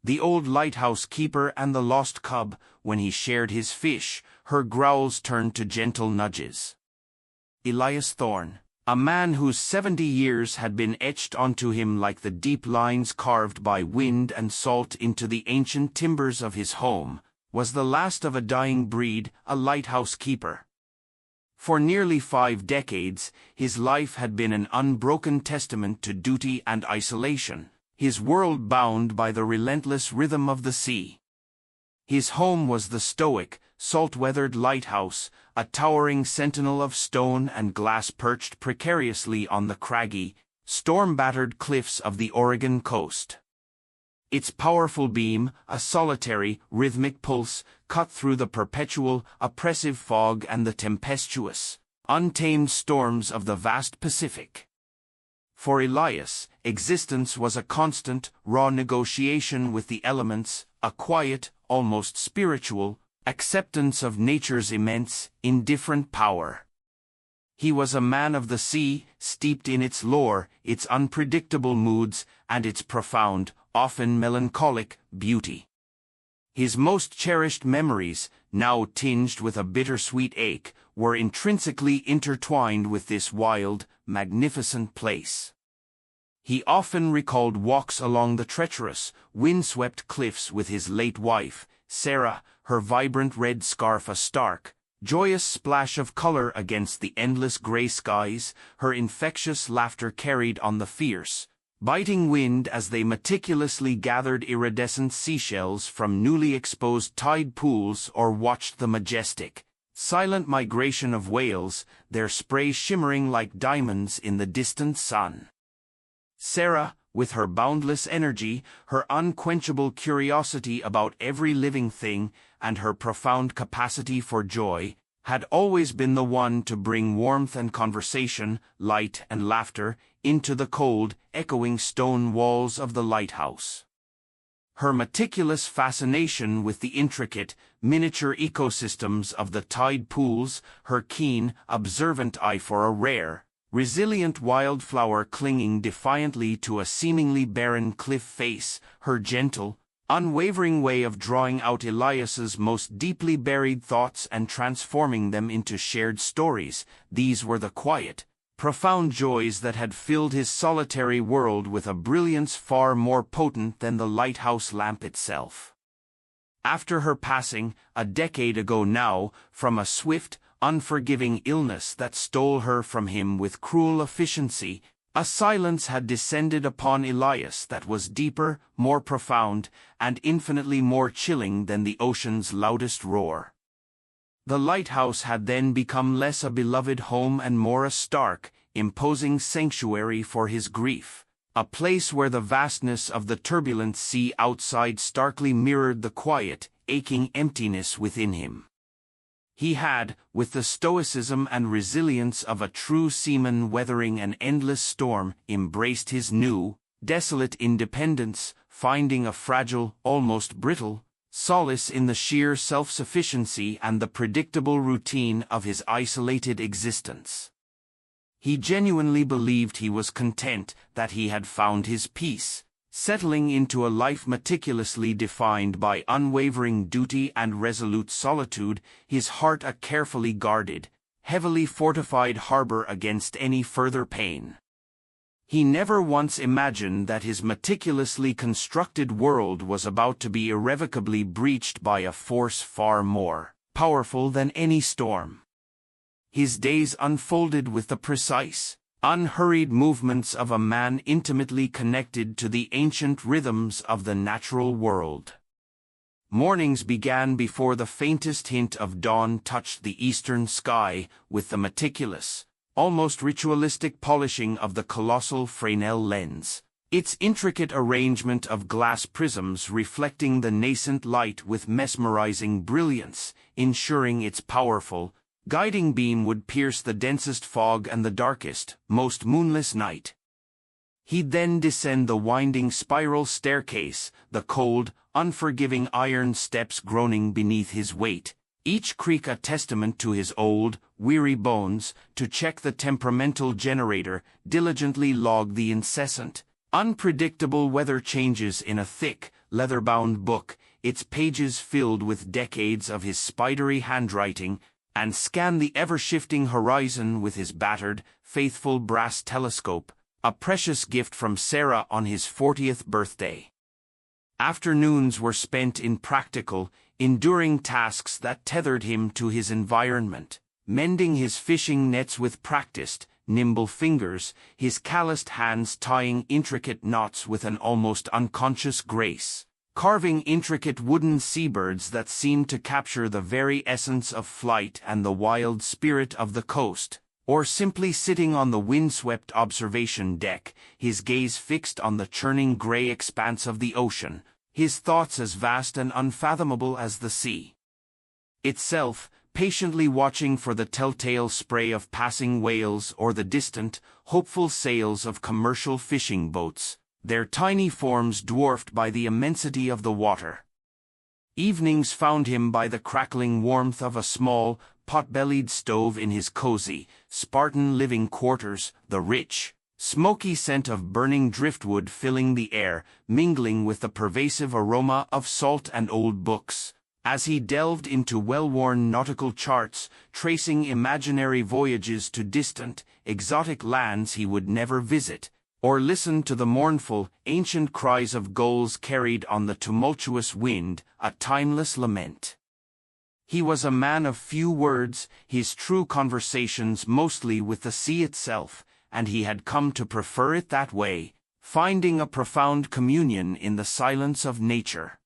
The old lighthouse keeper and the lost cub, when he shared his fish, her growls turned to gentle nudges. Elias Thorne, a man whose 70 years had been etched onto him like the deep lines carved by wind and salt into the ancient timbers of his home, was the last of a dying breed, a lighthouse keeper. For nearly 5 decades, his life had been an unbroken testament to duty and isolation, his world bound by the relentless rhythm of the sea. His home was the stoic, salt-weathered lighthouse, a towering sentinel of stone and glass perched precariously on the craggy, storm-battered cliffs of the Oregon coast. Its powerful beam, a solitary, rhythmic pulse, cut through the perpetual, oppressive fog and the tempestuous, untamed storms of the vast Pacific. For Elias, existence was a constant, raw negotiation with the elements, a quiet, almost spiritual, acceptance of nature's immense, indifferent power. He was a man of the sea, steeped in its lore, its unpredictable moods, and its profound, often melancholic, beauty. His most cherished memories, now tinged with a bittersweet ache, were intrinsically intertwined with this wild, magnificent place. He often recalled walks along the treacherous, wind-swept cliffs with his late wife, Sarah, her vibrant red scarf a stark, joyous splash of color against the endless gray skies, her infectious laughter carried on the fierce, biting wind as they meticulously gathered iridescent seashells from newly exposed tide pools or watched the majestic, silent migration of whales, their spray shimmering like diamonds in the distant sun. Sarah, with her boundless energy, her unquenchable curiosity about every living thing, and her profound capacity for joy, had always been the one to bring warmth and conversation, light and laughter, into the cold, echoing stone walls of the lighthouse. Her meticulous fascination with the intricate, miniature ecosystems of the tide pools, her keen, observant eye for a rare, resilient wildflower clinging defiantly to a seemingly barren cliff face, her gentle, unwavering way of drawing out Elias's most deeply buried thoughts and transforming them into shared stories, these were the quiet, profound joys that had filled his solitary world with a brilliance far more potent than the lighthouse lamp itself. After her passing, a decade ago now, from a swift, unforgiving illness that stole her from him with cruel efficiency, a silence had descended upon Elias that was deeper, more profound, and infinitely more chilling than the ocean's loudest roar. The lighthouse had then become less a beloved home and more a stark, imposing sanctuary for his grief, a place where the vastness of the turbulent sea outside starkly mirrored the quiet, aching emptiness within him. He had, with the stoicism and resilience of a true seaman weathering an endless storm, embraced his new, desolate independence, finding a fragile, almost brittle, solace in the sheer self-sufficiency and the predictable routine of his isolated existence. He genuinely believed he was content, that he had found his peace, settling into a life meticulously defined by unwavering duty and resolute solitude, his heart a carefully guarded, heavily fortified harbor against any further pain. He never once imagined that his meticulously constructed world was about to be irrevocably breached by a force far more powerful than any storm. His days unfolded with the precise, unhurried movements of a man intimately connected to the ancient rhythms of the natural world. Mornings began before the faintest hint of dawn touched the eastern sky, with the meticulous, almost ritualistic polishing of the colossal Fresnel lens, its intricate arrangement of glass prisms reflecting the nascent light with mesmerizing brilliance, ensuring its powerful, guiding beam would pierce the densest fog and the darkest, most moonless night. He'd then descend the winding spiral staircase, the cold, unforgiving iron steps groaning beneath his weight, each creak a testament to his old, weary bones, to check the temperamental generator, diligently log the incessant, unpredictable weather changes in a thick, leather-bound book, its pages filled with decades of his spidery handwriting, and scanned the ever-shifting horizon with his battered, faithful brass telescope, a precious gift from Sarah on his 40th birthday. Afternoons were spent in practical, enduring tasks that tethered him to his environment, mending his fishing nets with practiced, nimble fingers, his calloused hands tying intricate knots with an almost unconscious grace, carving intricate wooden seabirds that seemed to capture the very essence of flight and the wild spirit of the coast, or simply sitting on the windswept observation deck, his gaze fixed on the churning gray expanse of the ocean, his thoughts as vast and unfathomable as the sea itself, patiently watching for the telltale spray of passing whales or the distant, hopeful sails of commercial fishing boats, their tiny forms dwarfed by the immensity of the water. Evenings found him by the crackling warmth of a small, pot-bellied stove in his cozy, Spartan living quarters, the rich, smoky scent of burning driftwood filling the air, mingling with the pervasive aroma of salt and old books, as he delved into well-worn nautical charts, tracing imaginary voyages to distant, exotic lands he would never visit, or listened to the mournful, ancient cries of gulls carried on the tumultuous wind, a timeless lament. He was a man of few words, his true conversations mostly with the sea itself, and he had come to prefer it that way, finding a profound communion in the silence of nature.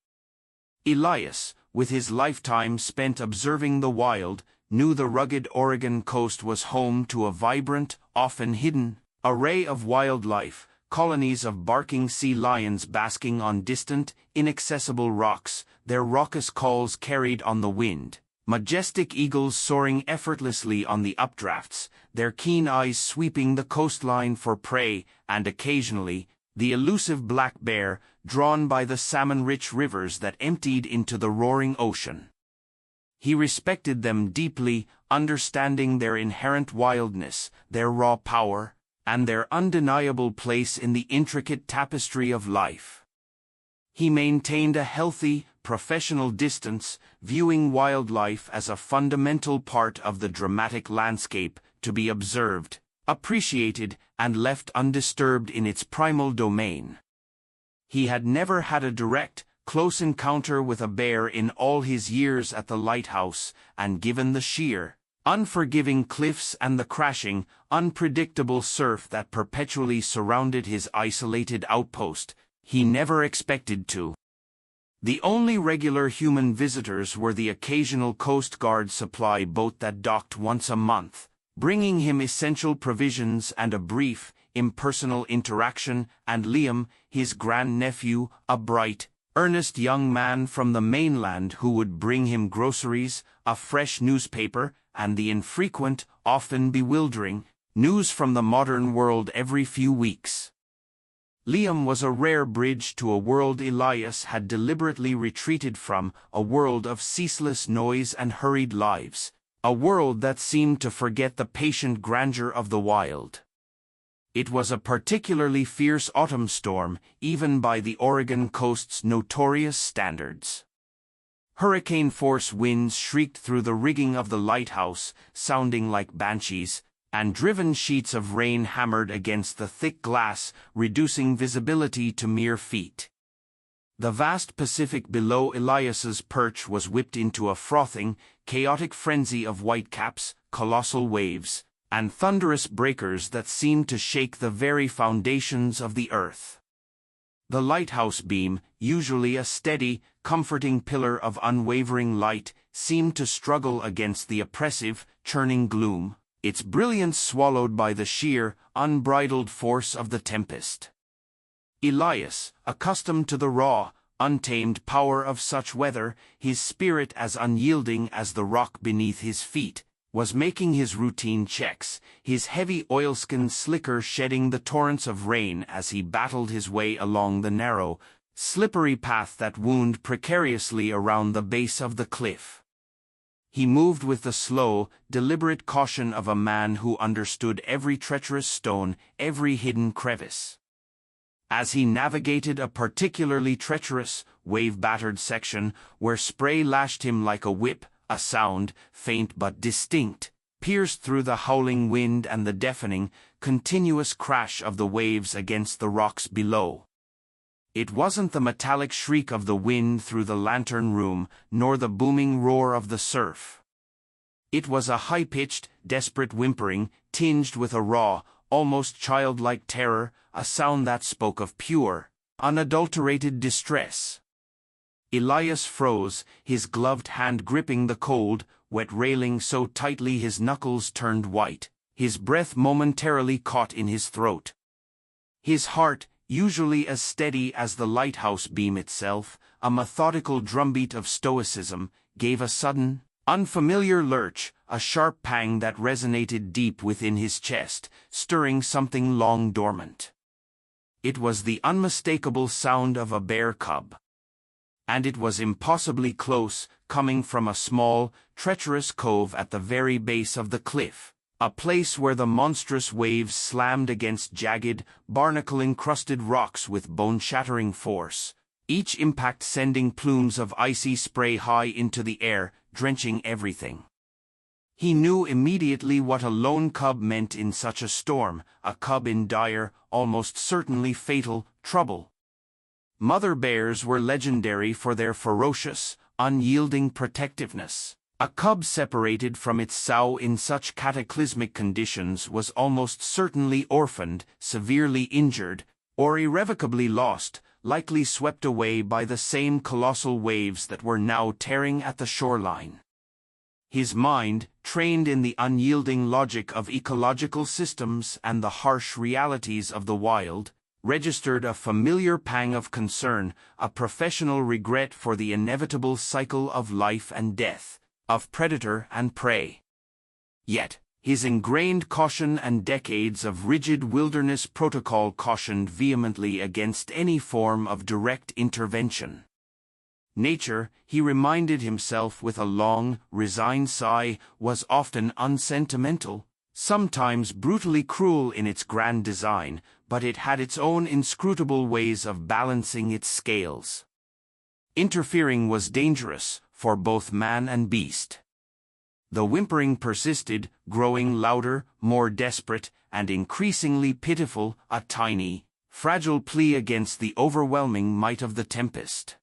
Elias, with his lifetime spent observing the wild, knew the rugged Oregon coast was home to a vibrant, often hidden, array of wildlife, colonies of barking sea lions basking on distant, inaccessible rocks, their raucous calls carried on the wind, majestic eagles soaring effortlessly on the updrafts, their keen eyes sweeping the coastline for prey, and occasionally, the elusive black bear, drawn by the salmon-rich rivers that emptied into the roaring ocean. He respected them deeply, understanding their inherent wildness, their raw power, and their undeniable place in the intricate tapestry of life. He maintained a healthy, professional distance, viewing wildlife as a fundamental part of the dramatic landscape, to be observed, appreciated, and left undisturbed in its primal domain. He had never had a direct, close encounter with a bear in all his years at the Lighthouse, and given the sheer, unforgiving cliffs and the crashing, unpredictable surf that perpetually surrounded his isolated outpost, he never expected to. The only regular human visitors were the occasional Coast Guard supply boat that docked once a month, bringing him essential provisions and a brief, impersonal interaction, and Liam, his grand-nephew, a bright, earnest young man from the mainland who would bring him groceries, a fresh newspaper, and the infrequent, often bewildering, news from the modern world every few weeks. Liam was a rare bridge to a world Elias had deliberately retreated from, a world of ceaseless noise and hurried lives, a world that seemed to forget the patient grandeur of the wild. It was a particularly fierce autumn storm, even by the Oregon coast's notorious standards. Hurricane-force winds shrieked through the rigging of the Lighthouse, sounding like banshees, and driven sheets of rain hammered against the thick glass, reducing visibility to mere feet. The vast Pacific below Elias's perch was whipped into a frothing, chaotic frenzy of whitecaps, colossal waves, and thunderous breakers that seemed to shake the very foundations of the earth. The lighthouse beam, usually a steady, comforting pillar of unwavering light, seemed to struggle against the oppressive, churning gloom, its brilliance swallowed by the sheer, unbridled force of the tempest. Elias, accustomed to the raw, untamed power of such weather, his spirit as unyielding as the rock beneath his feet, was making his routine checks, his heavy oilskin slicker shedding the torrents of rain as he battled his way along the narrow, slippery path that wound precariously around the base of the cliff. He moved with the slow, deliberate caution of a man who understood every treacherous stone, every hidden crevice. As he navigated a particularly treacherous, wave-battered section, where spray lashed him like a whip, a sound, faint but distinct, pierced through the howling wind and the deafening, continuous crash of the waves against the rocks below. It wasn't the metallic shriek of the wind through the lantern room, nor the booming roar of the surf. It was a high-pitched, desperate whimpering, tinged with a raw, almost childlike terror, a sound that spoke of pure, unadulterated distress. Elias froze, his gloved hand gripping the cold, wet railing so tightly his knuckles turned white, his breath momentarily caught in his throat. His heart, usually as steady as the lighthouse beam itself, a methodical drumbeat of stoicism, gave a sudden, unfamiliar lurch, a sharp pang that resonated deep within his chest, stirring something long dormant. It was the unmistakable sound of a bear cub. And it was impossibly close, coming from a small, treacherous cove at the very base of the cliff, a place where the monstrous waves slammed against jagged, barnacle-encrusted rocks with bone-shattering force, each impact sending plumes of icy spray high into the air, drenching everything. He knew immediately what a lone cub meant in such a storm, a cub in dire, almost certainly fatal, trouble. Mother bears were legendary for their ferocious, unyielding protectiveness. A cub separated from its sow in such cataclysmic conditions was almost certainly orphaned, severely injured, or irrevocably lost, likely swept away by the same colossal waves that were now tearing at the shoreline. His mind, trained in the unyielding logic of ecological systems and the harsh realities of the wild, registered a familiar pang of concern, a professional regret for the inevitable cycle of life and death, of predator and prey. Yet, his ingrained caution and decades of rigid wilderness protocol cautioned vehemently against any form of direct intervention. Nature, he reminded himself with a long, resigned sigh, was often unsentimental, sometimes brutally cruel in its grand design, but it had its own inscrutable ways of balancing its scales. Interfering was dangerous, for both man and beast. The whimpering persisted, growing louder, more desperate, and increasingly pitiful, a tiny, fragile plea against the overwhelming might of the tempest.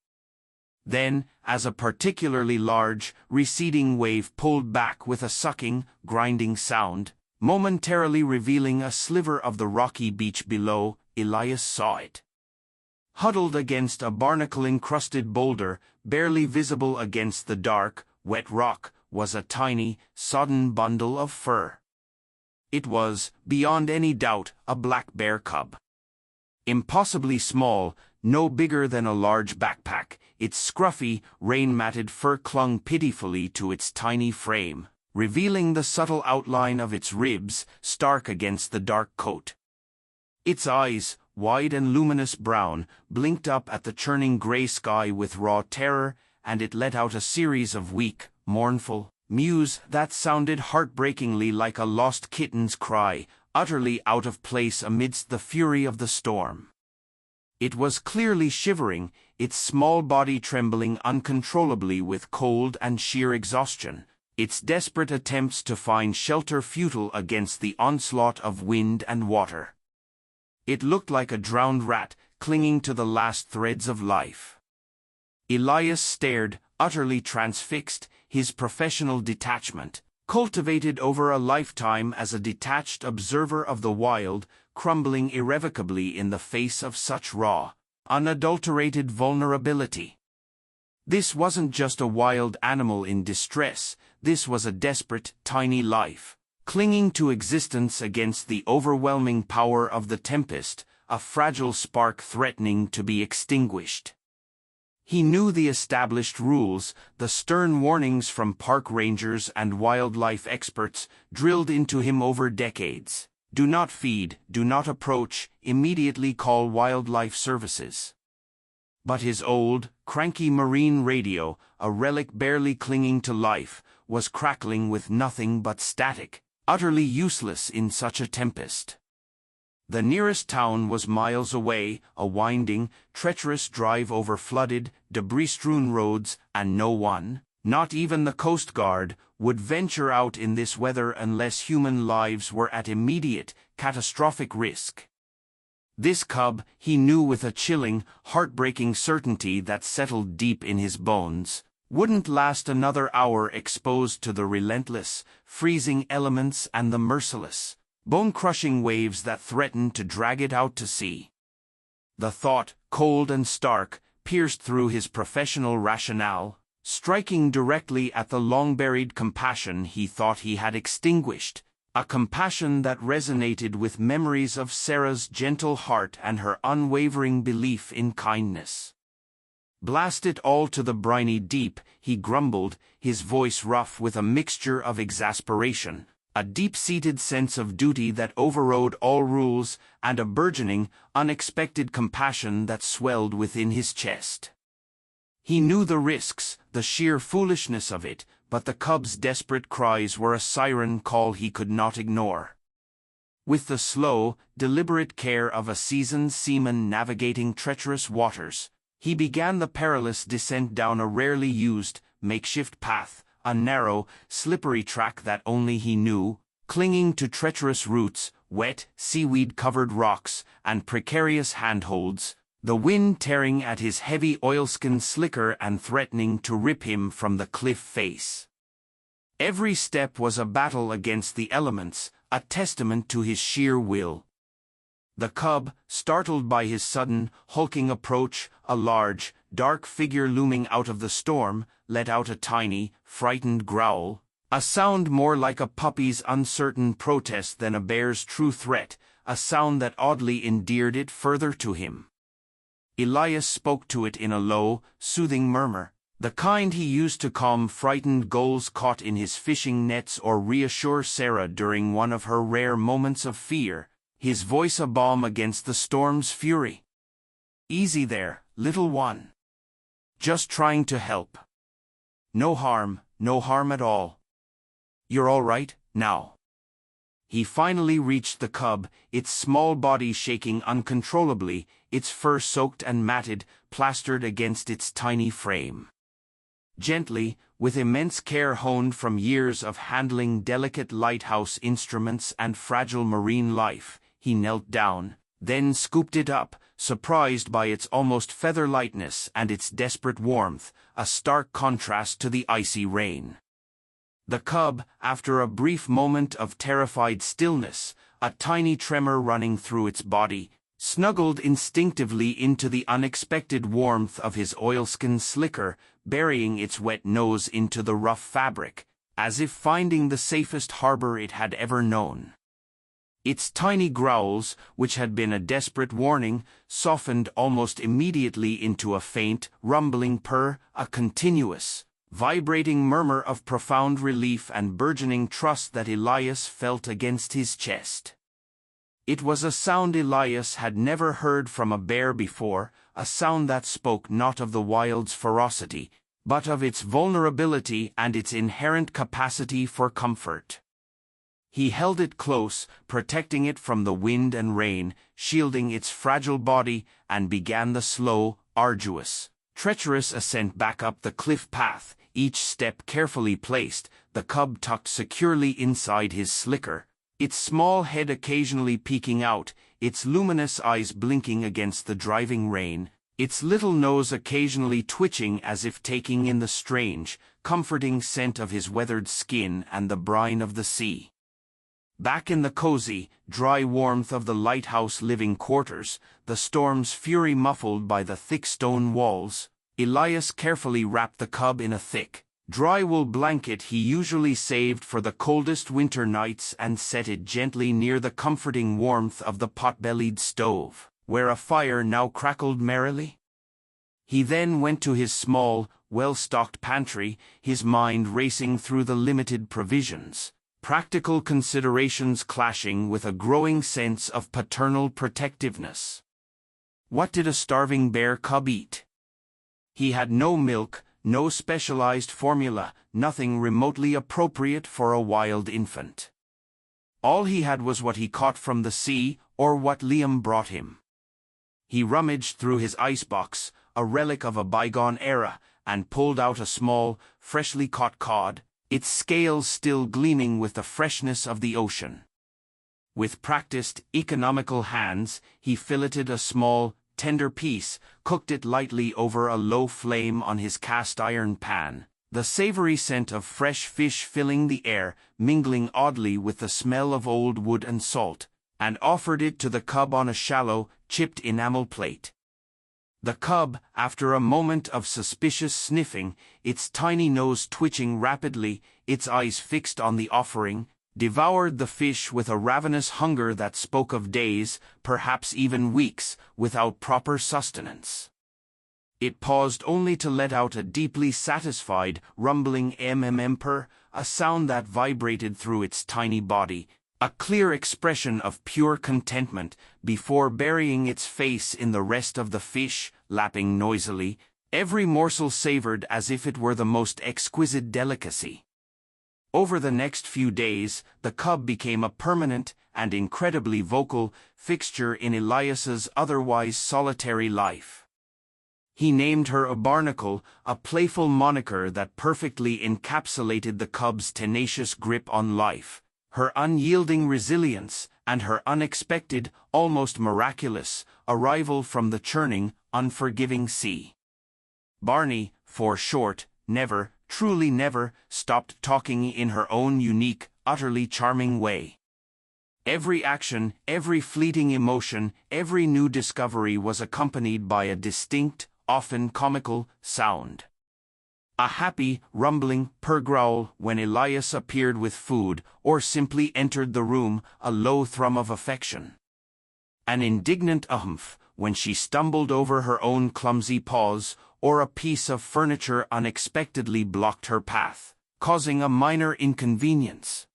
Then, as a particularly large, receding wave pulled back with a sucking, grinding sound, momentarily revealing a sliver of the rocky beach below, Elias saw it. Huddled against a barnacle-encrusted boulder, barely visible against the dark, wet rock, was a tiny, sodden bundle of fur. It was, beyond any doubt, a black bear cub. Impossibly small, no bigger than a large backpack, its scruffy, rain-matted fur clung pitifully to its tiny frame, revealing the subtle outline of its ribs, stark against the dark coat. Its eyes, wide and luminous brown, blinked up at the churning gray sky with raw terror, and it let out a series of weak, mournful mews that sounded heartbreakingly like a lost kitten's cry, utterly out of place amidst the fury of the storm. It was clearly shivering, its small body trembling uncontrollably with cold and sheer exhaustion, its desperate attempts to find shelter futile against the onslaught of wind and water. It looked like a drowned rat, clinging to the last threads of life. Elias stared, utterly transfixed, his professional detachment, cultivated over a lifetime as a detached observer of the wild, crumbling irrevocably in the face of such raw, unadulterated vulnerability. This wasn't just a wild animal in distress, this was a desperate, tiny life, clinging to existence against the overwhelming power of the tempest, a fragile spark threatening to be extinguished. He knew the established rules, the stern warnings from park rangers and wildlife experts, drilled into him over decades. Do not feed, do not approach, immediately call wildlife services. But his old, cranky marine radio, a relic barely clinging to life, was crackling with nothing but static, utterly useless in such a tempest. The nearest town was miles away, a winding, treacherous drive over flooded, debris-strewn roads, and no one, not even the Coast Guard, would venture out in this weather unless human lives were at immediate, catastrophic risk. This cub, he knew with a chilling, heartbreaking certainty that settled deep in his bones, wouldn't last another hour exposed to the relentless, freezing elements and the merciless, bone-crushing waves that threatened to drag it out to sea. The thought, cold and stark, pierced through his professional rationale, striking directly at the long-buried compassion he thought he had extinguished, a compassion that resonated with memories of Sarah's gentle heart and her unwavering belief in kindness. "Blast it all to the briny deep," he grumbled, his voice rough with a mixture of exasperation, a deep-seated sense of duty that overrode all rules, and a burgeoning, unexpected compassion that swelled within his chest. He knew the risks, the sheer foolishness of it, but the cub's desperate cries were a siren call he could not ignore. With the slow, deliberate care of a seasoned seaman navigating treacherous waters, he began the perilous descent down a rarely used, makeshift path, a narrow, slippery track that only he knew, clinging to treacherous roots, wet, seaweed-covered rocks, and precarious handholds, the wind tearing at his heavy oilskin slicker and threatening to rip him from the cliff face. Every step was a battle against the elements, a testament to his sheer will. The cub, startled by his sudden, hulking approach, a large, dark figure looming out of the storm, let out a tiny, frightened growl, a sound more like a puppy's uncertain protest than a bear's true threat, a sound that oddly endeared it further to him. Elias spoke to it in a low, soothing murmur, the kind he used to calm frightened gulls caught in his fishing nets or reassure Sarah during one of her rare moments of fear, his voice a balm against the storm's fury. "Easy there, little one. Just trying to help. No harm at all. You're all right, now." He finally reached the cub, its small body shaking uncontrollably, its fur soaked and matted, plastered against its tiny frame. Gently, with immense care honed from years of handling delicate lighthouse instruments and fragile marine life, he knelt down, then scooped it up, surprised by its almost feather lightness and its desperate warmth, a stark contrast to the icy rain. The cub, after a brief moment of terrified stillness, a tiny tremor running through its body, snuggled instinctively into the unexpected warmth of his oilskin slicker, burying its wet nose into the rough fabric, as if finding the safest harbor it had ever known. Its tiny growls, which had been a desperate warning, softened almost immediately into a faint, rumbling purr, a continuous, vibrating murmur of profound relief and burgeoning trust that Elias felt against his chest. It was a sound Elias had never heard from a bear before, a sound that spoke not of the wild's ferocity, but of its vulnerability and its inherent capacity for comfort. He held it close, protecting it from the wind and rain, shielding its fragile body, and began the slow, arduous, treacherous ascent back up the cliff path, each step carefully placed, the cub tucked securely inside his slicker, its small head occasionally peeking out, its luminous eyes blinking against the driving rain, its little nose occasionally twitching as if taking in the strange, comforting scent of his weathered skin and the brine of the sea. Back in the cozy, dry warmth of the lighthouse living quarters, the storm's fury muffled by the thick stone walls, Elias carefully wrapped the cub in a thick, dry wool blanket he usually saved for the coldest winter nights and set it gently near the comforting warmth of the pot-bellied stove, where a fire now crackled merrily. He then went to his small, well-stocked pantry, his mind racing through the limited provisions, practical considerations clashing with a growing sense of paternal protectiveness. What did a starving bear cub eat? He had no milk, no specialized formula, nothing remotely appropriate for a wild infant. All he had was what he caught from the sea, or what Liam brought him. He rummaged through his icebox, a relic of a bygone era, and pulled out a small, freshly caught cod, its scales still gleaming with the freshness of the ocean. With practiced, economical hands, he filleted a small, tender piece, cooked it lightly over a low flame on his cast-iron pan, the savory scent of fresh fish filling the air, mingling oddly with the smell of old wood and salt, and offered it to the cub on a shallow, chipped enamel plate. The cub, after a moment of suspicious sniffing, its tiny nose twitching rapidly, its eyes fixed on the offering, devoured the fish with a ravenous hunger that spoke of days, perhaps even weeks, without proper sustenance. It paused only to let out a deeply satisfied, rumbling purr, a sound that vibrated through its tiny body, a clear expression of pure contentment, before burying its face in the rest of the fish, lapping noisily, every morsel savored as if it were the most exquisite delicacy. Over the next few days, the cub became a permanent, and incredibly vocal, fixture in Elias's otherwise solitary life. He named her a Barnacle, a playful moniker that perfectly encapsulated the cub's tenacious grip on life, her unyielding resilience, and her unexpected, almost miraculous, arrival from the churning, unforgiving sea. Barnie, for short, never, truly never, stopped talking in her own unique, utterly charming way. Every action, every fleeting emotion, every new discovery was accompanied by a distinct, often comical, sound. A happy, rumbling purr growl when Elias appeared with food, or simply entered the room, a low thrum of affection. An indignant humph when she stumbled over her own clumsy paws, or a piece of furniture unexpectedly blocked her path, causing a minor inconvenience.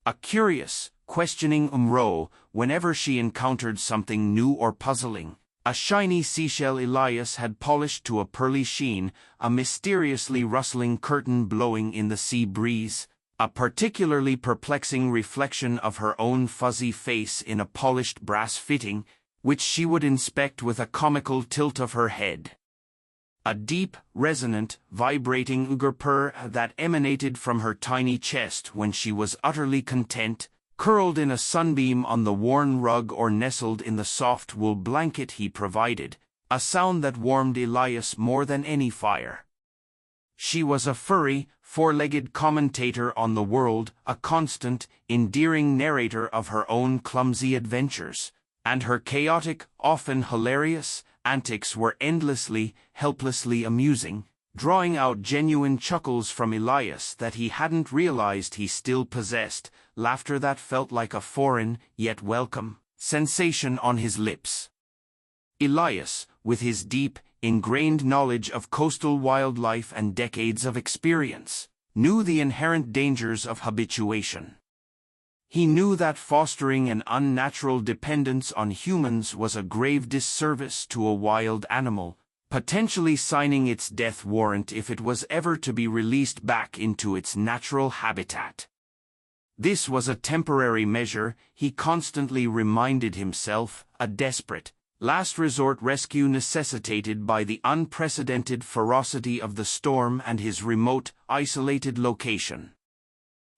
A curious, questioning row whenever she encountered something new or puzzling. A shiny seashell Elias had polished to a pearly sheen, a mysteriously rustling curtain blowing in the sea breeze, a particularly perplexing reflection of her own fuzzy face in a polished brass fitting, which she would inspect with a comical tilt of her head. A deep, resonant, vibrating purr that emanated from her tiny chest when she was utterly content, curled in a sunbeam on the worn rug or nestled in the soft wool blanket he provided, a sound that warmed Elias more than any fire. She was a furry, four-legged commentator on the world, a constant, endearing narrator of her own clumsy adventures, and her chaotic, often hilarious, antics were endlessly, helplessly amusing, drawing out genuine chuckles from Elias that he hadn't realized he still possessed, laughter that felt like a foreign, yet welcome, sensation on his lips. Elias, with his deep, ingrained knowledge of coastal wildlife and decades of experience, knew the inherent dangers of habituation. He knew that fostering an unnatural dependence on humans was a grave disservice to a wild animal, potentially signing its death warrant if it was ever to be released back into its natural habitat. This was a temporary measure, he constantly reminded himself, a desperate, last-resort rescue necessitated by the unprecedented ferocity of the storm and his remote, isolated location.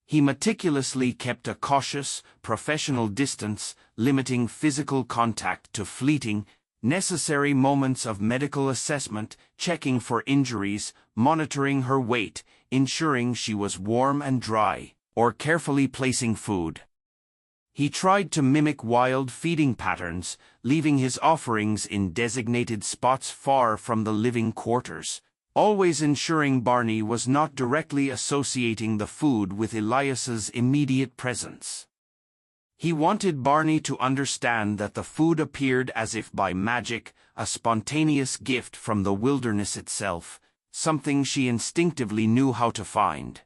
He meticulously kept a cautious, professional distance, limiting physical contact to fleeting, necessary moments of medical assessment, checking for injuries, monitoring her weight, ensuring she was warm and dry, or carefully placing food. He tried to mimic wild feeding patterns, leaving his offerings in designated spots far from the living quarters, always ensuring Barney was not directly associating the food with Elias's immediate presence. He wanted Barney to understand that the food appeared as if by magic, a spontaneous gift from the wilderness itself, something she instinctively knew how to find.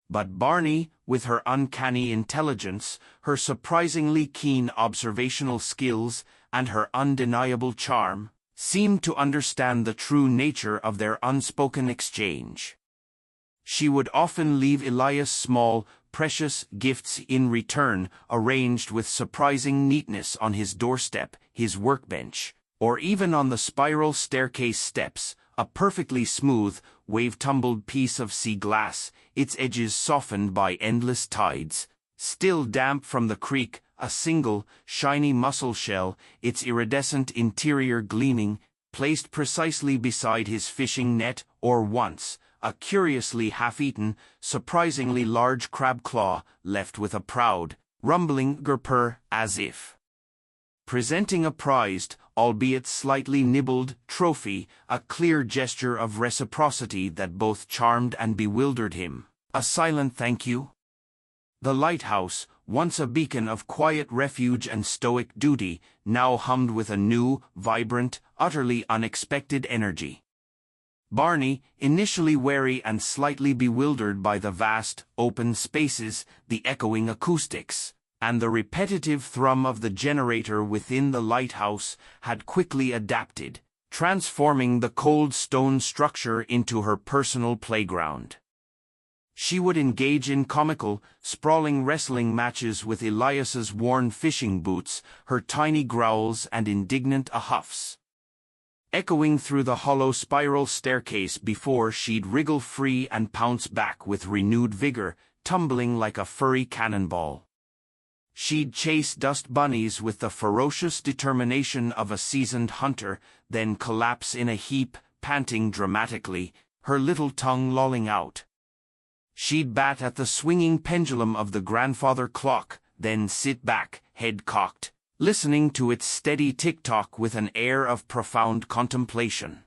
But Barney, with her uncanny intelligence, her surprisingly keen observational skills, and her undeniable charm, seemed to understand the true nature of their unspoken exchange. She would often leave Elias' small, precious gifts in return, arranged with surprising neatness on his doorstep, his workbench, or even on the spiral staircase steps, a perfectly smooth, wave-tumbled piece of sea glass, its edges softened by endless tides, still damp from the creek, a single, shiny mussel shell, its iridescent interior gleaming, placed precisely beside his fishing net, or once, a curiously half-eaten, surprisingly large crab claw, left with a proud, rumbling purr, as if presenting a prized, albeit slightly nibbled, trophy, a clear gesture of reciprocity that both charmed and bewildered him. A silent thank you? The lighthouse, once a beacon of quiet refuge and stoic duty, now hummed with a new, vibrant, utterly unexpected energy. Barney, initially wary and slightly bewildered by the vast, open spaces, the echoing acoustics, and the repetitive thrum of the generator within the lighthouse, had quickly adapted, transforming the cold stone structure into her personal playground. She would engage in comical, sprawling wrestling matches with Elias's worn fishing boots, her tiny growls and indignant huffs echoing through the hollow spiral staircase before she'd wriggle free and pounce back with renewed vigor, tumbling like a furry cannonball. She'd chase dust bunnies with the ferocious determination of a seasoned hunter, then collapse in a heap, panting dramatically, her little tongue lolling out. She'd bat at the swinging pendulum of the grandfather clock, then sit back, head cocked, listening to its steady tick-tock with an air of profound contemplation.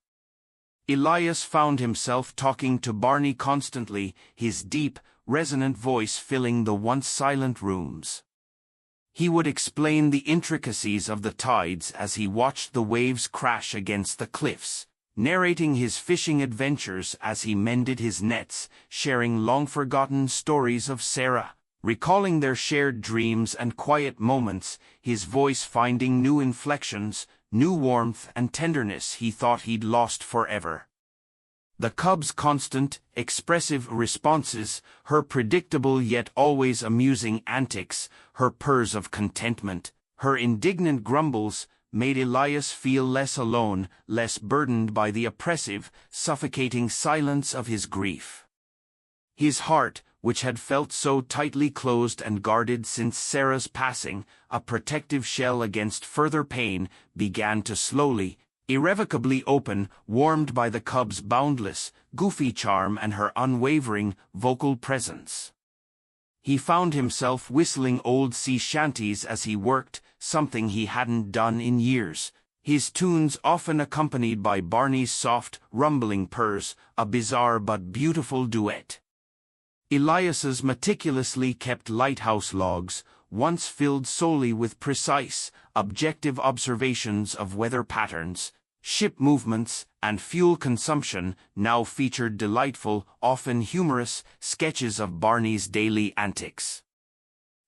Elias found himself talking to Barney constantly, his deep, resonant voice filling the once silent rooms. He would explain the intricacies of the tides as he watched the waves crash against the cliffs, narrating his fishing adventures as he mended his nets, sharing long-forgotten stories of Sarah, recalling their shared dreams and quiet moments, his voice finding new inflections, new warmth and tenderness he thought he'd lost forever. The cub's constant, expressive responses, her predictable yet always amusing antics, her purrs of contentment, her indignant grumbles, made Elias feel less alone, less burdened by the oppressive, suffocating silence of his grief. His heart, which had felt so tightly closed and guarded since Sarah's passing, a protective shell against further pain, began to slowly, irrevocably open, warmed by the cub's boundless, goofy charm and her unwavering, vocal presence. He found himself whistling old sea shanties as he worked, something he hadn't done in years, his tunes often accompanied by Barney's soft, rumbling purrs, a bizarre but beautiful duet. Elias's meticulously kept lighthouse logs, once filled solely with precise, objective observations of weather patterns, ship movements, and fuel consumption, now featured delightful, often humorous, sketches of Barney's daily antics.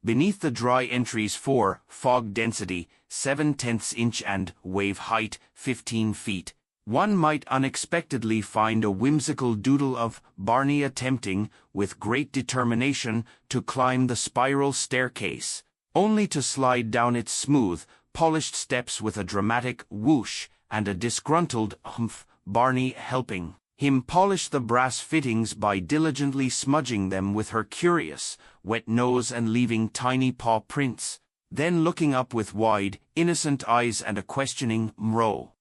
Beneath the dry entries for fog density, 0.7 inch and wave height, 15 feet, one might unexpectedly find a whimsical doodle of Barney attempting, with great determination, to climb the spiral staircase, only to slide down its smooth, polished steps with a dramatic whoosh, and a disgruntled humph, Barney helping him polish the brass fittings by diligently smudging them with her curious, wet nose and leaving tiny paw prints, then looking up with wide, innocent eyes and a questioning mroe.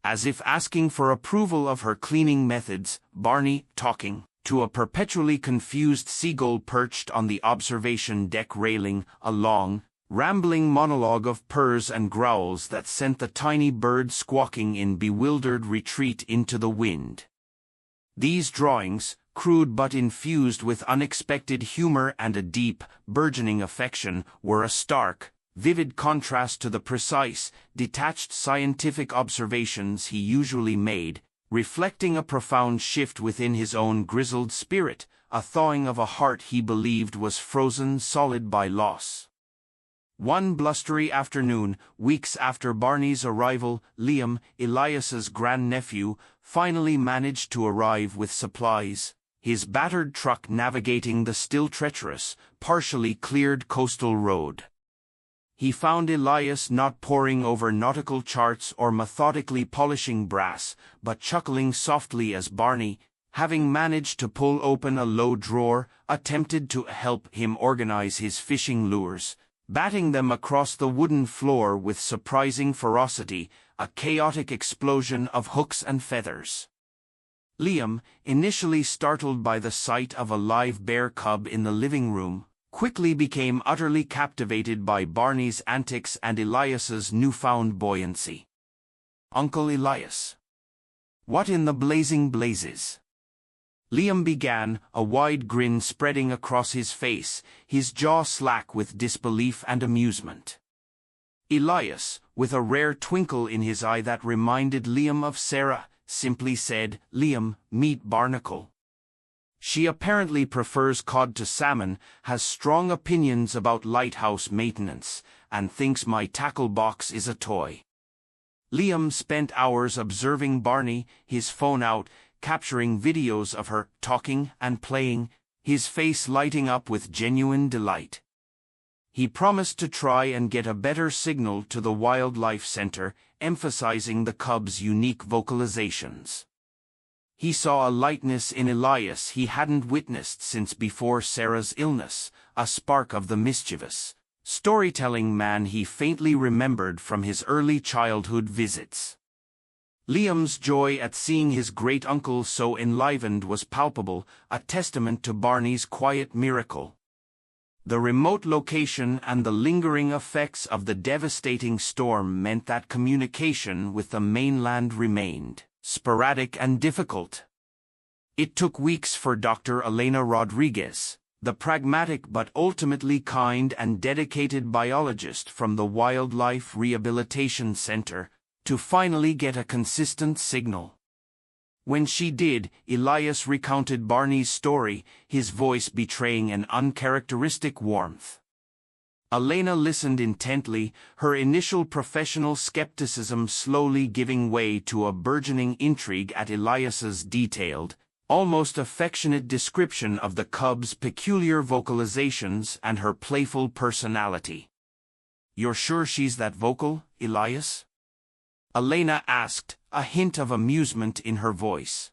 As if asking for approval of her cleaning methods, Barney, talking to a perpetually confused seagull perched on the observation deck railing, a long, rambling monologue of purrs and growls that sent the tiny bird squawking in bewildered retreat into the wind. These drawings, crude but infused with unexpected humor and a deep, burgeoning affection, were a stark, vivid contrast to the precise, detached scientific observations he usually made, reflecting a profound shift within his own grizzled spirit, a thawing of a heart he believed was frozen solid by loss. One blustery afternoon, weeks after Barney's arrival, Liam, Elias's grand-nephew, finally managed to arrive with supplies, his battered truck navigating the still treacherous, partially cleared coastal road. He found Elias not poring over nautical charts or methodically polishing brass, but chuckling softly as Barney, having managed to pull open a low drawer, attempted to help him organize his fishing lures, batting them across the wooden floor with surprising ferocity, a chaotic explosion of hooks and feathers. Liam, initially startled by the sight of a live bear cub in the living room, quickly became utterly captivated by Barney's antics and Elias's newfound buoyancy. "Uncle Elias, what in the blazing blazes?" Liam began, a wide grin spreading across his face, his jaw slack with disbelief and amusement. Elias, with a rare twinkle in his eye that reminded Liam of Sarah, simply said, "Liam, meet Barnacle. She apparently prefers cod to salmon, has strong opinions about Lighthouse maintenance, and thinks my tackle box is a toy." Liam spent hours observing Barney, his phone out, capturing videos of her talking and playing, his face lighting up with genuine delight. He promised to try and get a better signal to the Wildlife Center, emphasizing the cub's unique vocalizations. He saw a lightness in Elias he hadn't witnessed since before Sarah's illness, a spark of the mischievous, storytelling man he faintly remembered from his early childhood visits. Liam's joy at seeing his great-uncle so enlivened was palpable, a testament to Barney's quiet miracle. The remote location and the lingering effects of the devastating storm meant that communication with the mainland remained sporadic and difficult. It took weeks for Dr. Elena Rodriguez, the pragmatic but ultimately kind and dedicated biologist from the Wildlife Rehabilitation Center, to finally get a consistent signal. When she did, Elias recounted Barney's story, his voice betraying an uncharacteristic warmth. Elena listened intently, her initial professional skepticism slowly giving way to a burgeoning intrigue at Elias's detailed, almost affectionate description of the cub's peculiar vocalizations and her playful personality. "You're sure she's that vocal, Elias?" Elena asked, a hint of amusement in her voice.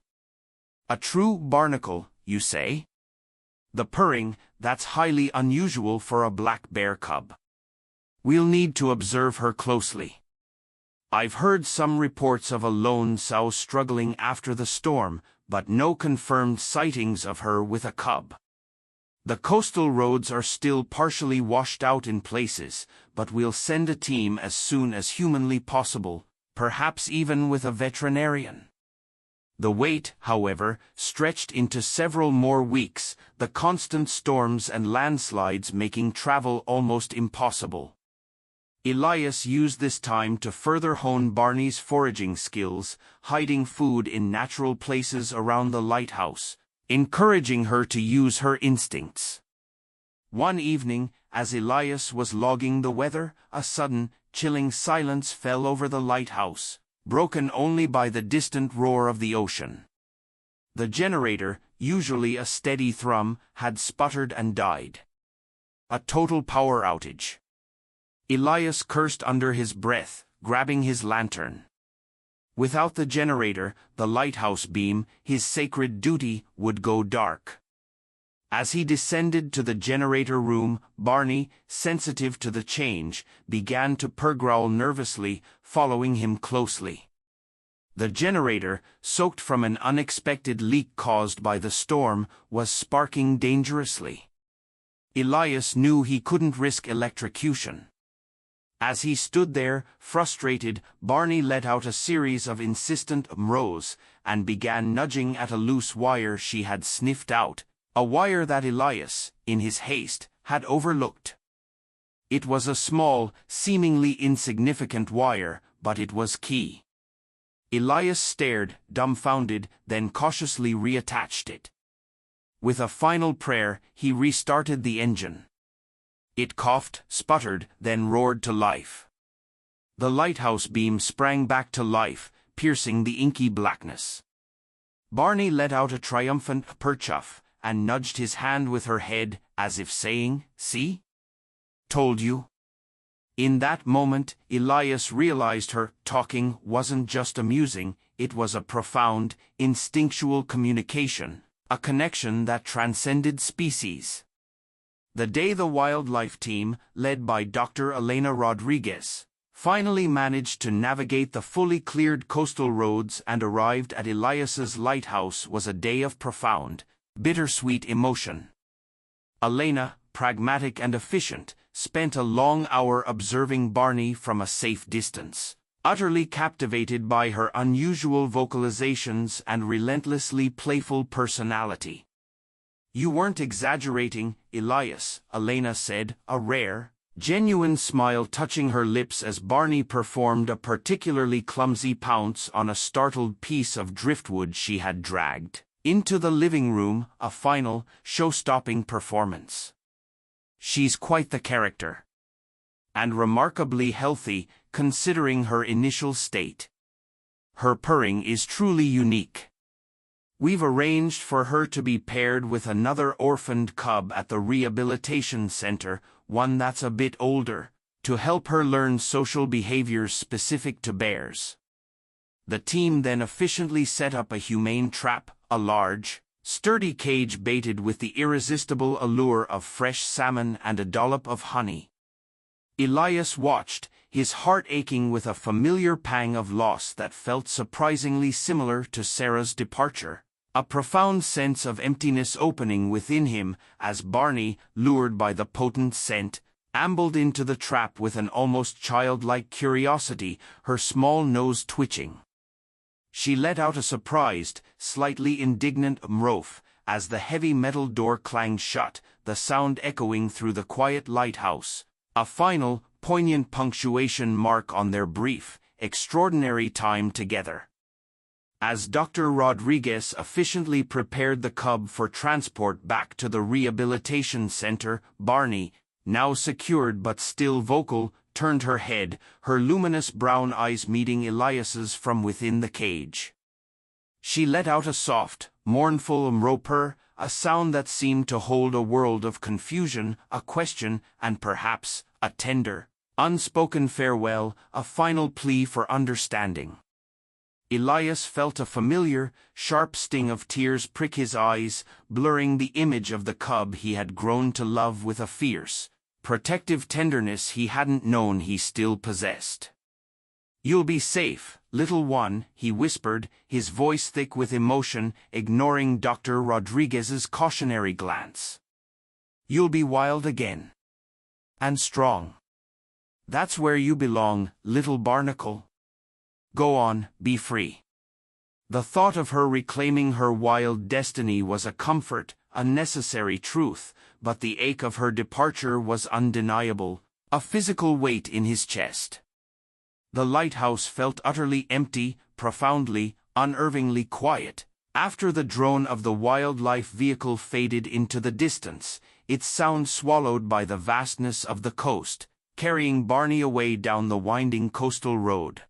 "A true barnacle, you say?" "The purring, that's highly unusual for a black bear cub. We'll need to observe her closely. I've heard some reports of a lone sow struggling after the storm, but no confirmed sightings of her with a cub. The coastal roads are still partially washed out in places, but we'll send a team as soon as humanly possible, perhaps even with a veterinarian." The wait, however, stretched into several more weeks, the constant storms and landslides making travel almost impossible. Elias used this time to further hone Barney's foraging skills, hiding food in natural places around the lighthouse, encouraging her to use her instincts. One evening, as Elias was logging the weather, a sudden, chilling silence fell over the lighthouse, broken only by the distant roar of the ocean. The generator, usually a steady thrum, had sputtered and died. A total power outage. Elias cursed under his breath, grabbing his lantern. Without the generator, the lighthouse beam, his sacred duty, would go dark. As he descended to the generator room, Barney, sensitive to the change, began to growl nervously, following him closely. The generator, soaked from an unexpected leak caused by the storm, was sparking dangerously. Elias knew he couldn't risk electrocution. As he stood there, frustrated, Barney let out a series of insistent mrows, and began nudging at a loose wire she had sniffed out, a wire that Elias, in his haste, had overlooked. It was a small, seemingly insignificant wire, but it was key. Elias stared, dumbfounded, then cautiously reattached it. With a final prayer, he restarted the engine. It coughed, sputtered, then roared to life. The lighthouse beam sprang back to life, piercing the inky blackness. Barney let out a triumphant purr and nudged his hand with her head, as if saying, "See? Told you." In that moment, Elias realized her talking wasn't just amusing, it was a profound, instinctual communication, a connection that transcended species. The day the wildlife team, led by Dr. Elena Rodriguez, finally managed to navigate the fully cleared coastal roads and arrived at Elias's lighthouse was a day of profound, bittersweet emotion. Elena, pragmatic and efficient, spent a long hour observing Barney from a safe distance, utterly captivated by her unusual vocalizations and relentlessly playful personality. "You weren't exaggerating, Elias," Elena said, a rare, genuine smile touching her lips as Barney performed a particularly clumsy pounce on a startled piece of driftwood she had dragged into the living room, a final, show-stopping performance. "She's quite the character. And remarkably healthy, considering her initial state. Her purring is truly unique. We've arranged for her to be paired with another orphaned cub at the rehabilitation center, one that's a bit older, to help her learn social behaviors specific to bears." The team then efficiently set up a humane trap, a large, sturdy cage baited with the irresistible allure of fresh salmon and a dollop of honey. Elias watched, his heart aching with a familiar pang of loss that felt surprisingly similar to Sarah's departure, a profound sense of emptiness opening within him as Barney, lured by the potent scent, ambled into the trap with an almost childlike curiosity, her small nose twitching. She let out a surprised, slightly indignant mrof as the heavy metal door clanged shut, the sound echoing through the quiet lighthouse, a final, poignant punctuation mark on their brief, extraordinary time together. As Dr. Rodriguez efficiently prepared the cub for transport back to the rehabilitation center, Barney, now secured but still vocal, turned her head, her luminous brown eyes meeting Elias's from within the cage. She let out a soft, mournful purr, a sound that seemed to hold a world of confusion, a question, and perhaps a tender, unspoken farewell, a final plea for understanding. Elias felt a familiar, sharp sting of tears prick his eyes, blurring the image of the cub he had grown to love with a fierce, protective tenderness he hadn't known he still possessed. "You'll be safe, little one," he whispered, his voice thick with emotion, ignoring Dr. Rodriguez's cautionary glance. "You'll be wild again. And strong. That's where you belong, little Barnacle. Go on, be free." The thought of her reclaiming her wild destiny was a comfort, a necessary truth, but the ache of her departure was undeniable, a physical weight in his chest. The lighthouse felt utterly empty, profoundly, unnervingly quiet. After the drone of the wildlife vehicle faded into the distance, its sound swallowed by the vastness of the coast, carrying Barney away down the winding coastal road.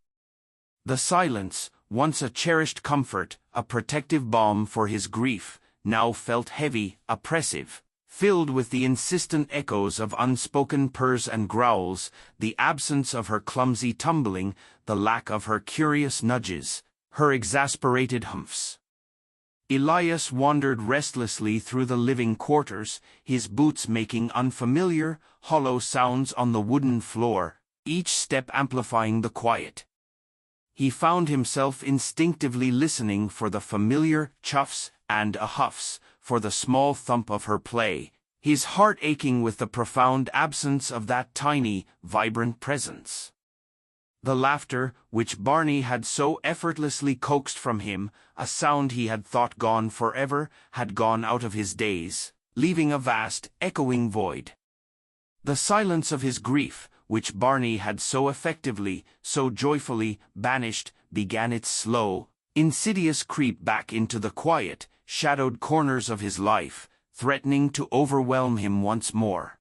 The silence, once a cherished comfort, a protective balm for his grief, now felt heavy, oppressive, filled with the insistent echoes of unspoken purrs and growls, the absence of her clumsy tumbling, the lack of her curious nudges, her exasperated huffs. Elias wandered restlessly through the living quarters, his boots making unfamiliar, hollow sounds on the wooden floor, each step amplifying the quiet. He found himself instinctively listening for the familiar chuffs and huffs, for the small thump of her play, his heart aching with the profound absence of that tiny, vibrant presence. The laughter, which Barney had so effortlessly coaxed from him, a sound he had thought gone forever, had gone out of his days, leaving a vast, echoing void. The silence of his grief, which Barney had so effectively, so joyfully, banished, began its slow, insidious creep back into the quiet, shadowed corners of his life, threatening to overwhelm him once more.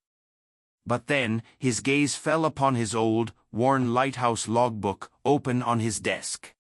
But then, his gaze fell upon his old, worn lighthouse logbook, open on his desk.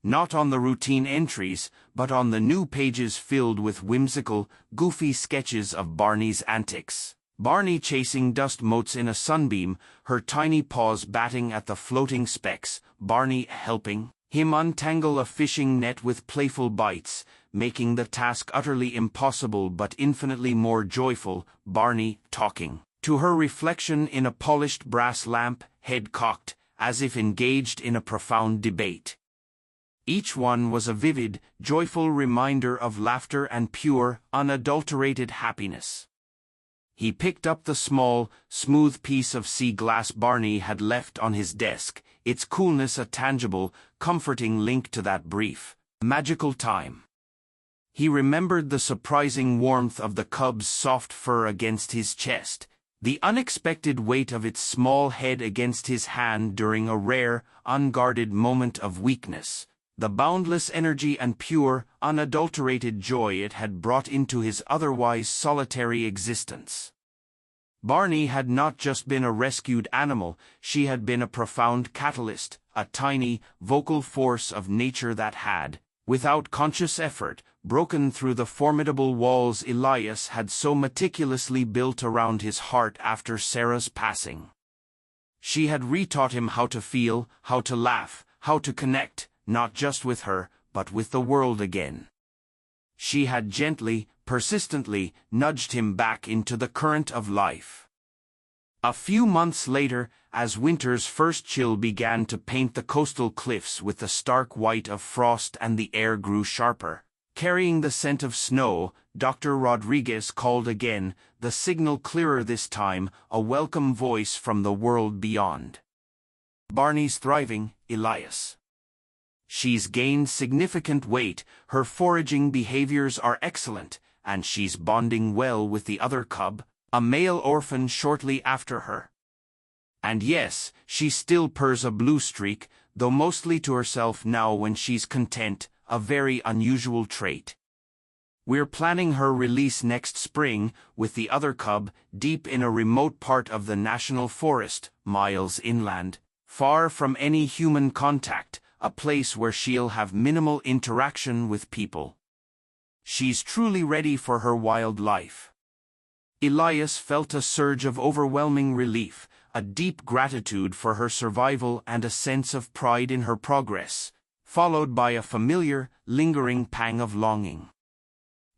not on the routine entries, but on the new pages filled with whimsical, goofy sketches of Barney's antics. Barney chasing dust motes in a sunbeam, her tiny paws batting at the floating specks, Barney helping him untangle a fishing net with playful bites, making the task utterly impossible but infinitely more joyful, Barney talking to her reflection in a polished brass lamp, head cocked, as if engaged in a profound debate. Each one was a vivid, joyful reminder of laughter and pure, unadulterated happiness. He picked up the small, smooth piece of sea glass Barney had left on his desk, its coolness a tangible, comforting link to that brief, magical time. He remembered the surprising warmth of the cub's soft fur against his chest, the unexpected weight of its small head against his hand during a rare, unguarded moment of weakness, the boundless energy and pure, unadulterated joy it had brought into his otherwise solitary existence. Barney had not just been a rescued animal, she had been a profound catalyst, a tiny, vocal force of nature that had, without conscious effort, broken through the formidable walls Elias had so meticulously built around his heart after Sarah's passing. She had retaught him how to feel, how to laugh, how to connect, not just with her, but with the world again. She had gently, persistently, nudged him back into the current of life. A few months later, as winter's first chill began to paint the coastal cliffs with the stark white of frost and the air grew sharper, carrying the scent of snow, Dr. Rodriguez called again, the signal clearer this time, a welcome voice from the world beyond. "Barney's thriving, Elias. She's gained significant weight, her foraging behaviors are excellent, and she's bonding well with the other cub, a male orphan shortly after her. And yes, she still purrs a blue streak, though mostly to herself now when she's content, a very unusual trait. We're planning her release next spring, with the other cub, deep in a remote part of the national forest, miles inland, far from any human contact, a place where she'll have minimal interaction with people. She's truly ready for her wild life." Elias felt a surge of overwhelming relief, a deep gratitude for her survival and a sense of pride in her progress, followed by a familiar, lingering pang of longing.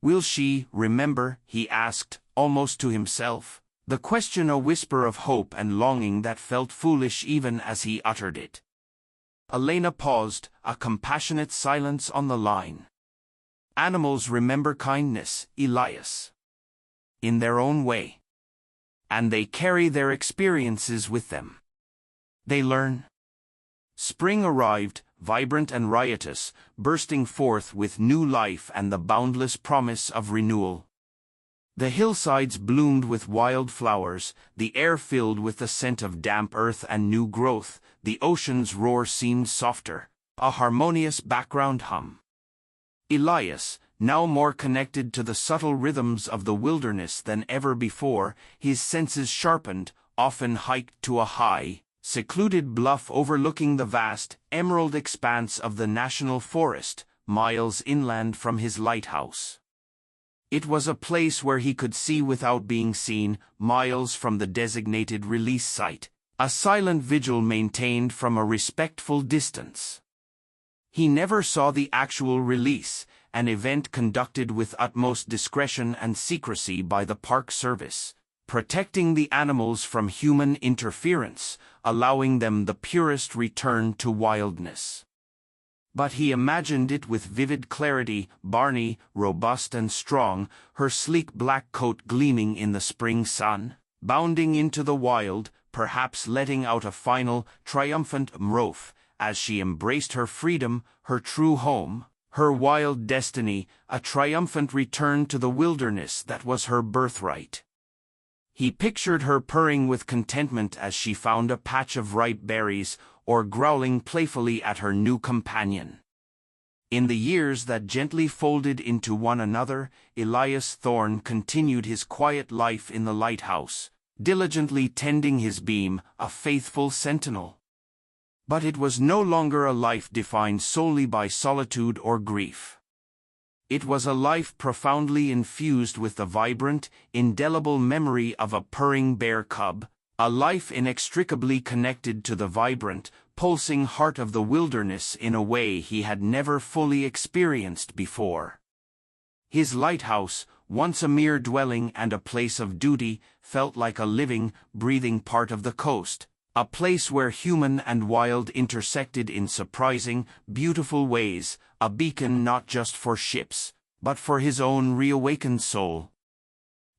"Will she remember?" he asked, almost to himself, the question a whisper of hope and longing that felt foolish even as he uttered it. Elena paused, a compassionate silence on the line. "Animals remember kindness, Elias. In their own way. And they carry their experiences with them. They learn." Spring arrived, vibrant and riotous, bursting forth with new life and the boundless promise of renewal. The hillsides bloomed with wild flowers, the air filled with the scent of damp earth and new growth, the ocean's roar seemed softer, a harmonious background hum. Elias, now more connected to the subtle rhythms of the wilderness than ever before, his senses sharpened, often hiked to a high, secluded bluff overlooking the vast, emerald expanse of the national forest, miles inland from his lighthouse. It was a place where he could see without being seen, miles from the designated release site, a silent vigil maintained from a respectful distance. He never saw the actual release, an event conducted with utmost discretion and secrecy by the Park Service, protecting the animals from human interference, allowing them the purest return to wildness. But he imagined it with vivid clarity, Barney, robust and strong, her sleek black coat gleaming in the spring sun, bounding into the wild, perhaps letting out a final, triumphant mrof, as she embraced her freedom, her true home, her wild destiny, a triumphant return to the wilderness that was her birthright. He pictured her purring with contentment as she found a patch of ripe berries, or growling playfully at her new companion. In the years that gently folded into one another, Elias Thorne continued his quiet life in the lighthouse, diligently tending his beam, a faithful sentinel. But it was no longer a life defined solely by solitude or grief. It was a life profoundly infused with the vibrant, indelible memory of a purring bear cub, a life inextricably connected to the vibrant, pulsing heart of the wilderness in a way he had never fully experienced before. His lighthouse, once a mere dwelling and a place of duty, felt like a living, breathing part of the coast, a place where human and wild intersected in surprising, beautiful ways, a beacon not just for ships, but for his own reawakened soul.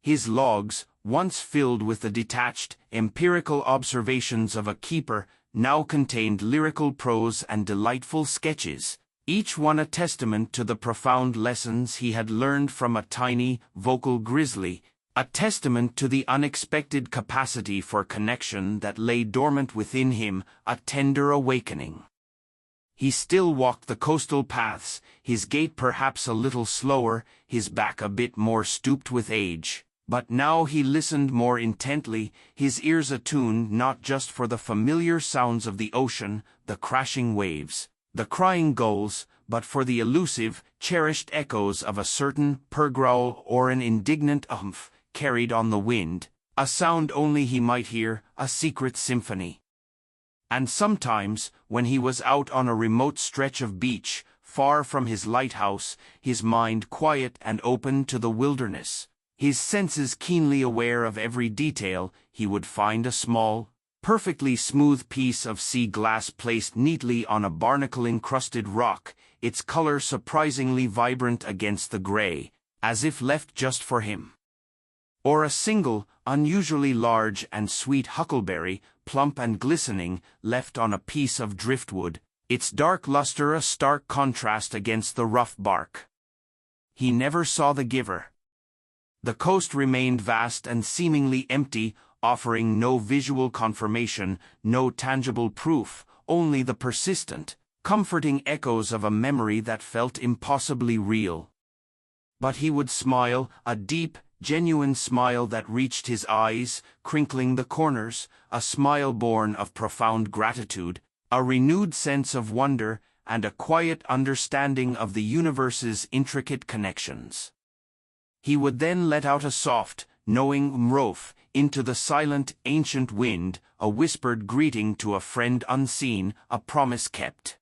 His logs, once filled with the detached, empirical observations of a keeper, now contained lyrical prose and delightful sketches, each one a testament to the profound lessons he had learned from a tiny, vocal grizzly, a testament to the unexpected capacity for connection that lay dormant within him, a tender awakening. He still walked the coastal paths, his gait perhaps a little slower, his back a bit more stooped with age, but now he listened more intently, his ears attuned not just for the familiar sounds of the ocean, the crashing waves, the crying gulls, but for the elusive, cherished echoes of a certain growl or an indignant humph, carried on the wind, a sound only he might hear, a secret symphony. And sometimes, when he was out on a remote stretch of beach, far from his lighthouse, his mind quiet and open to the wilderness, his senses keenly aware of every detail, he would find a small, perfectly smooth piece of sea glass placed neatly on a barnacle-encrusted rock, its color surprisingly vibrant against the gray, as if left just for him. Or a single, unusually large and sweet huckleberry, plump and glistening, left on a piece of driftwood, its dark luster a stark contrast against the rough bark. He never saw the giver. The coast remained vast and seemingly empty, offering no visual confirmation, no tangible proof, only the persistent, comforting echoes of a memory that felt impossibly real. But he would smile, a deep, genuine smile that reached his eyes, crinkling the corners, a smile born of profound gratitude, a renewed sense of wonder, and a quiet understanding of the universe's intricate connections. He would then let out a soft, knowing mrof into the silent, ancient wind, a whispered greeting to a friend unseen, a promise kept.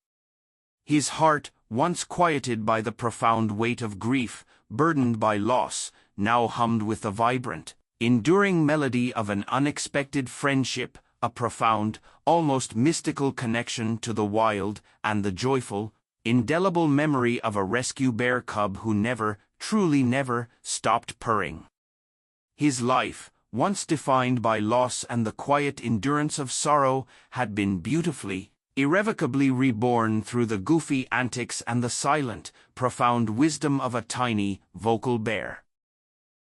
His heart, once quieted by the profound weight of grief, burdened by loss, now hummed with the vibrant, enduring melody of an unexpected friendship, a profound, almost mystical connection to the wild, and the joyful, indelible memory of a rescue bear cub who never, truly never, stopped purring. His life, once defined by loss and the quiet endurance of sorrow, had been beautifully, irrevocably reborn through the goofy antics and the silent, profound wisdom of a tiny, vocal bear.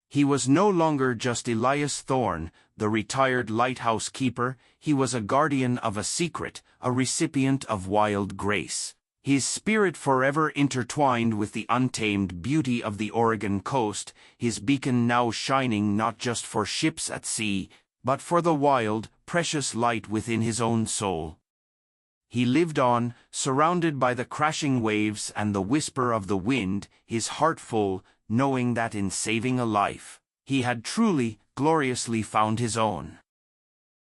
He was no longer just Elias Thorne, the retired lighthouse keeper, he was a guardian of a secret, a recipient of wild grace. His spirit forever intertwined with the untamed beauty of the Oregon coast, his beacon now shining not just for ships at sea, but for the wild, precious light within his own soul. He lived on, surrounded by the crashing waves and the whisper of the wind, his heart full, knowing that in saving a life, he had truly, gloriously found his own.